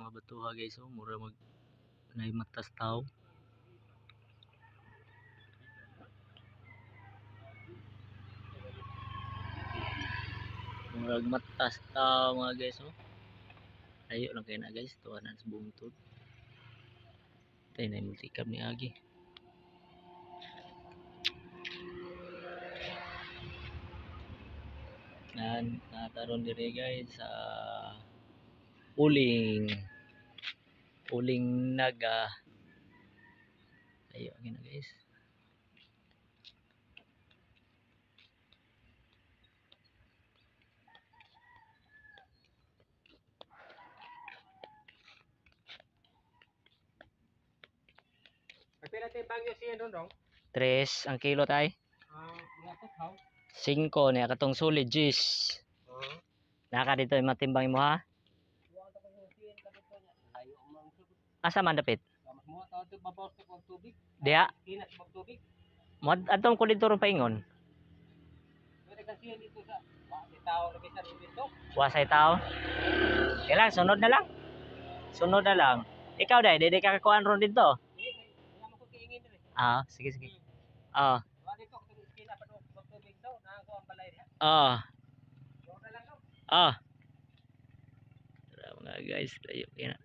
mga batuha guys. Oh, mura mag naimatas tao. Murag matas tao mga guys. Oh. Ayo lang kayo na guys. Tuwanan sa bungtod. Tayo na yung multikab ni Agi. Nakaroon dire guys sa uling naga. Ayo na guys. Pila tayo bagyo siya doon dong? 3 ang kilo tay. Ngapot how? 5 niya katong solid gis. Naka dito yung matimbang mo ha. Asa man dapit? Mo taw to babaw sa tubig. Diya. Kinas bag tubig. Mo adtong ko dito ron paingon. Pwede kasi dito sa tao na bisa dito. Wasay tao. Kailan sunod na lang. Sunod na lang. Ikaw dai, dede ka kakuan ron dito. Ah, sige sige. Ah. Ah. Ah. Tara mga guys, tayo kaya na.